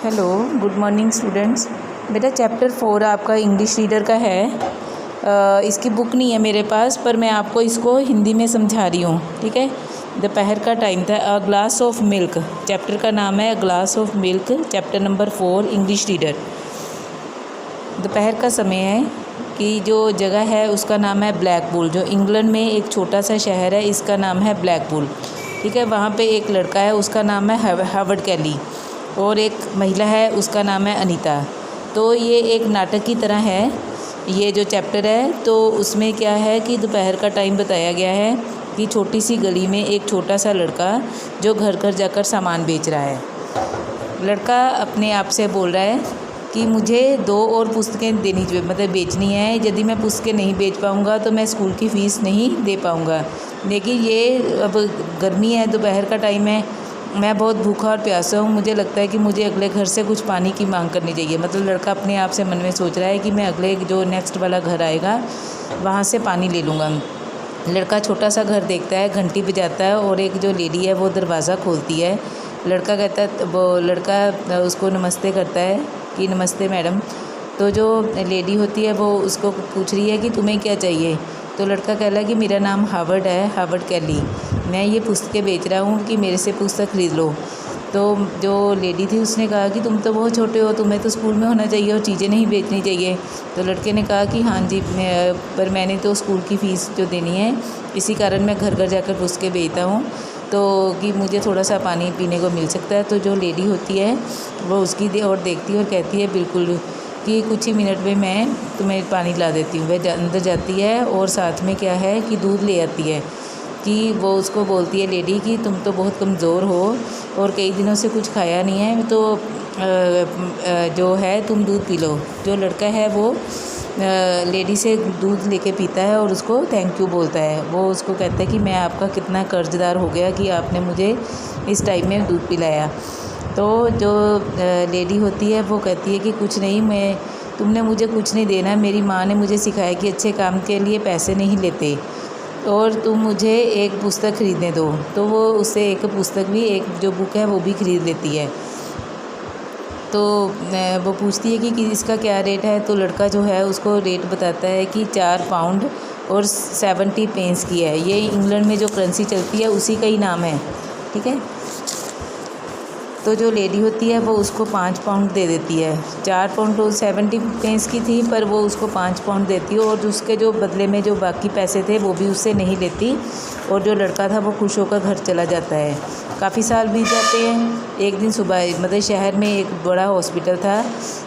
Hello, good morning students. बेटा chapter 4 आपका English reader का है। इसकी बुक नहीं है मेरे पास, पर मैं आपको इसको हिंदी में समझा रही हूँ, ठीक है। दोपहर का टाइम था। A glass of milk, chapter का नाम है a glass of milk, chapter number 4 English reader. दोपहर का समय है कि जो जगह है उसका नाम है ब्लैकपूल, जो इंग्लैंड में एक छोटा सा शहर है, इसका नाम है ब्लैकपूल, ठीक है। वहाँ पे एक लड़का है, उसका नाम है हावर्ड कैली, और एक महिला है, उसका नाम है अनीता। तो ये एक नाटक की तरह है ये जो चैप्टर है। तो उसमें क्या है कि दोपहर का टाइम बताया गया है कि छोटी सी गली में एक छोटा सा लड़का जो घर घर जाकर सामान बेच रहा है। लड़का अपने आप से बोल रहा है कि मुझे 2 और पुस्तकें देनी चाहिए, मतलब बेचनी है। यदि मैं पुस्तकें नहीं बेच पाऊँगा तो मैं स्कूल की फ़ीस नहीं दे पाऊँगा। लेकिन ये अब गर्मी है, दोपहर का टाइम है, मैं बहुत भूखा और प्यासा हूँ, मुझे लगता है कि मुझे अगले घर से कुछ पानी की मांग करनी चाहिए। मतलब लड़का अपने आप से मन में सोच रहा है कि मैं अगले जो नेक्स्ट वाला घर आएगा वहाँ से पानी ले लूँगा। लड़का छोटा सा घर देखता है, घंटी बजाता है, और एक जो लेडी है वो दरवाज़ा खोलती है। लड़का कहता है, वो लड़का उसको नमस्ते करता है कि नमस्ते मैडम। तो जो लेडी होती है वो उसको पूछ रही है कि तुम्हें क्या चाहिए। तो लड़का कह रहा है कि मेरा नाम हावर्ड है, हावर्ड कैली, मैं ये पुस्तकें बेच रहा हूँ कि मेरे से पुस्तक खरीद लो। तो जो लेडी थी उसने कहा कि तुम तो बहुत छोटे हो, तुम्हें तो स्कूल में होना चाहिए और चीज़ें नहीं बेचनी चाहिए। तो लड़के ने कहा कि हाँ जी, पर मैंने तो स्कूल की फ़ीस जो देनी है, इसी कारण मैं घर घर जाकर पुस्तकें बेचता हूँ, तो कि मुझे थोड़ा सा पानी पीने को मिल सकता है। तो जो लेडी होती है वो उसकी और देखती है और कहती है बिल्कुल, कि कुछ ही मिनट में मैं तुम्हें पानी ला देती हूँ। वह अंदर जाती है और साथ में क्या है कि दूध ले आती है। कि वो उसको बोलती है लेडी कि तुम तो बहुत कमज़ोर हो और कई दिनों से कुछ खाया नहीं है, तो जो है तुम दूध पी लो। जो लड़का है वो लेडी से दूध लेके पीता है और उसको थैंक यू बोलता है। वो उसको कहता है कि मैं आपका कितना कर्जदार हो गया कि आपने मुझे इस टाइम में दूध पिलाया। तो जो लेडी होती है वो कहती है कि कुछ नहीं, तुमने मुझे कुछ नहीं देना, मेरी माँ ने मुझे सिखाया कि अच्छे काम के लिए पैसे नहीं लेते, और तुम मुझे एक पुस्तक खरीदने दो। तो वो उससे एक पुस्तक भी, एक जो बुक है वो भी खरीद लेती है। तो वो पूछती है कि इसका क्या रेट है। तो लड़का जो है उसको रेट बताता है कि 4 पाउंड और 70 पेंस की है। ये इंग्लैंड में जो करेंसी चलती है उसी का ही नाम है, ठीक है। तो जो लेडी होती है वो उसको 5 पाउंड दे देती है। 4 पाउंड तो 70 पेंस की थी, पर वो उसको 5 पाउंड देती है, और उसके जो बदले में जो बाकी पैसे थे वो भी उससे नहीं लेती। और जो लड़का था वो खुश होकर घर चला जाता है। काफ़ी साल बीत जाते हैं। एक दिन सुबह, मतलब शहर में एक बड़ा हॉस्पिटल था,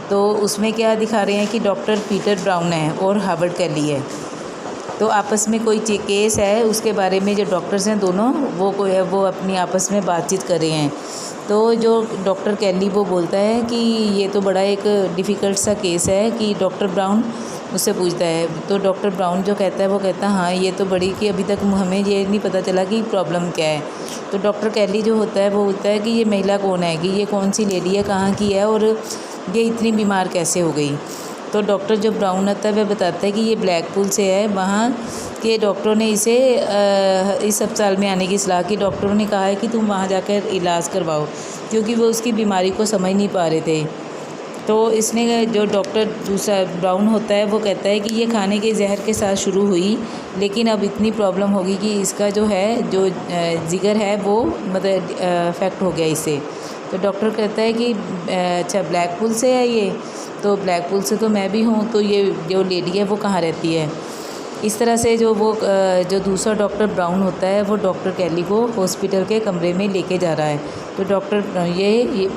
तो उसमें क्या दिखा रहे हैं कि डॉक्टर पीटर ब्राउन है और हावर्ड कैली है। तो आपस में कोई केस है, उसके बारे में जो डॉक्टर्स हैं दोनों, वो अपनी आपस में बातचीत कर रहे हैं। तो जो डॉक्टर कैली वो बोलता है कि ये तो बड़ा एक डिफ़िकल्ट सा केस है, कि डॉक्टर ब्राउन उससे पूछता है। तो डॉक्टर ब्राउन जो कहता है वो कहता है हाँ ये तो बड़ी, कि अभी तक हमें ये नहीं पता चला कि प्रॉब्लम क्या है। तो डॉक्टर कैली जो होता है वो बोलता है कि ये महिला कौन है, कि ये कौन सी लेडी है, कहाँ की है, और ये इतनी बीमार कैसे हो गई। तो डॉक्टर जो ब्राउन होता है वह बताता है कि ये ब्लैकपूल से है, वहाँ के डॉक्टरों ने इसे इस अस्पताल में आने की सलाह की। डॉक्टरों ने कहा है कि तुम वहाँ जाकर इलाज करवाओ, क्योंकि वो उसकी बीमारी को समझ नहीं पा रहे थे। तो इसने, जो डॉक्टर दूसरा ब्राउन होता है वो कहता है कि ये खाने के जहर के साथ शुरू हुई, लेकिन अब इतनी प्रॉब्लम होगी कि इसका जो है, जो जिगर है वो मतलब अफेक्ट हो गया इससे। तो डॉक्टर कहता है कि अच्छा ब्लैकपूल से है ये, तो ब्लैकपूल से तो मैं भी हूँ, तो ये जो लेडी है वो कहाँ रहती है। इस तरह से जो दूसरा डॉक्टर ब्राउन होता है वो डॉक्टर कैली को हॉस्पिटल के कमरे में लेके जा रहा है। तो डॉक्टर ये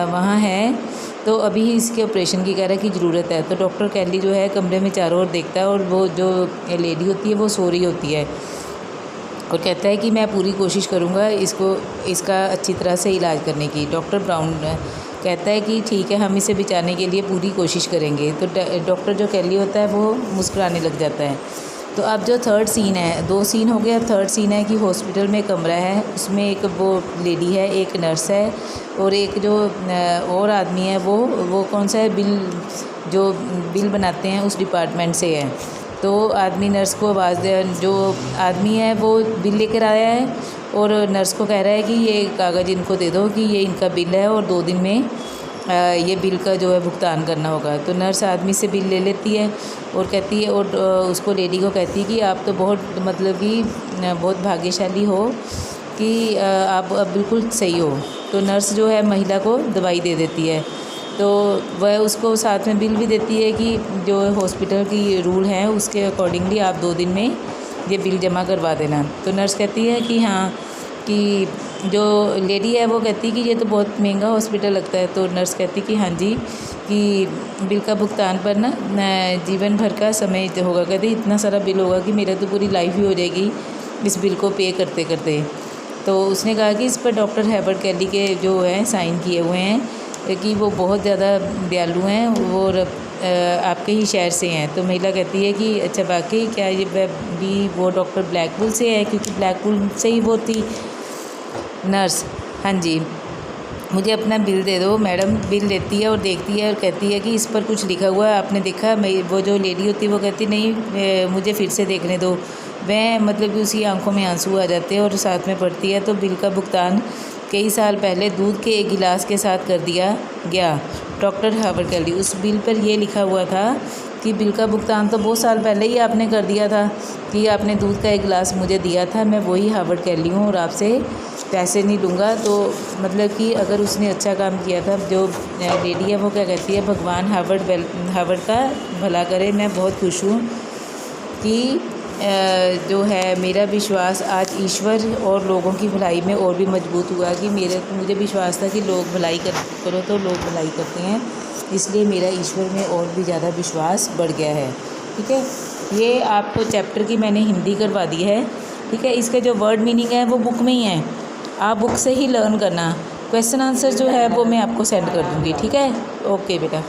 वहाँ है, तो अभी इसके ऑपरेशन की कह रहा है कि ज़रूरत है। तो डॉक्टर कैली जो है कमरे में चारों ओर देखता है, और वो जो लेडी होती है वो सो रही होती है, और कहता है कि मैं पूरी कोशिश करूँगा इसका अच्छी तरह से इलाज करने की। डॉक्टर ब्राउन कहता है कि ठीक है, हम इसे बचाने के लिए पूरी कोशिश करेंगे। तो डॉक्टर जो कैली होता है वो मुस्कुराने लग जाता है। तो अब जो थर्ड सीन है, 2 सीन हो गया, थर्ड सीन है कि हॉस्पिटल में कमरा है, उसमें एक वो लेडी है, एक नर्स है, और एक जो और आदमी है वो कौन सा है, जो बिल बनाते हैं उस डिपार्टमेंट से है। तो आदमी नर्स को आवाज़ दे, जो आदमी है वो बिल लेकर आया है, और नर्स को कह रहा है कि ये कागज़ इनको दे दो कि ये इनका बिल है, और 2 दिन में ये बिल का जो है भुगतान करना होगा। तो नर्स आदमी से बिल ले लेती है और कहती है, और उसको लेडी को कहती है कि आप तो बहुत मतलब कि बहुत भाग्यशाली हो कि आप अब बिल्कुल सही हो। तो नर्स जो है महिला को दवाई दे देती है। तो वह उसको साथ में बिल भी देती है कि जो हॉस्पिटल की रूल हैं उसके अकॉर्डिंगली आप 2 दिन में ये बिल जमा करवा देना। तो नर्स कहती है कि हाँ, कि जो लेडी है वो कहती है कि ये तो बहुत महंगा हॉस्पिटल लगता है। तो नर्स कहती है कि हाँ जी, कि बिल का भुगतान पर ना जीवन भर का समय होगा। कहती इतना सारा बिल होगा कि मेरा तो पूरी लाइफ ही हो जाएगी इस बिल को पे करते करते। तो उसने कहा कि इस पर डॉक्टर हेबर्ट कैली के जो हैं साइन किए हुए हैं कि वो बहुत ज़्यादा दयालु हैं और आपके ही शहर से हैं। तो महिला कहती है कि अच्छा वाकई क्या ये भी वो डॉक्टर ब्लैकपूल से है, क्योंकि ब्लैकपूल से ही वो थी। नर्स हाँ जी, मुझे अपना बिल दे दो। मैडम बिल देती है और देखती है और कहती है कि इस पर कुछ लिखा हुआ है, आपने देखा? वो जो लेडी होती है वो कहती नहीं, मुझे फिर से देखने दो। वह मतलब कि उसकी आंखों में आंसू आ जाते हैं और साथ में पढ़ती है। तो बिल का भुगतान कई साल पहले दूध के एक गिलास के साथ कर दिया गया, डॉक्टर हेबर्ट कैली। उस बिल पर यह लिखा हुआ था कि बिल का भुगतान तो बहुत साल पहले ही आपने कर दिया था, कि आपने दूध का एक गिलास मुझे दिया था, मैं वही हेबर्ट कैली हूँ और आपसे पैसे नहीं लूँगा। तो मतलब कि अगर उसने अच्छा काम किया था, जो लेडी है वो क्या कहती है, भगवान हेबर्ट का भला करे। मैं बहुत खुश हूँ कि जो है मेरा विश्वास आज ईश्वर और लोगों की भलाई में और भी मजबूत हुआ कि मुझे विश्वास था कि लोग भलाई करो तो लोग भलाई करते हैं, इसलिए मेरा ईश्वर में और भी ज़्यादा विश्वास बढ़ गया है। ठीक है, ये आपको चैप्टर की मैंने हिंदी करवा दी है। ठीक है, इसके जो वर्ड मीनिंग है वो बुक में ही है, आप बुक से ही लर्न करना। क्वेश्चन आंसर जो है वो मैं आपको सेंड कर दूँगी। ठीक है, ओके बेटा।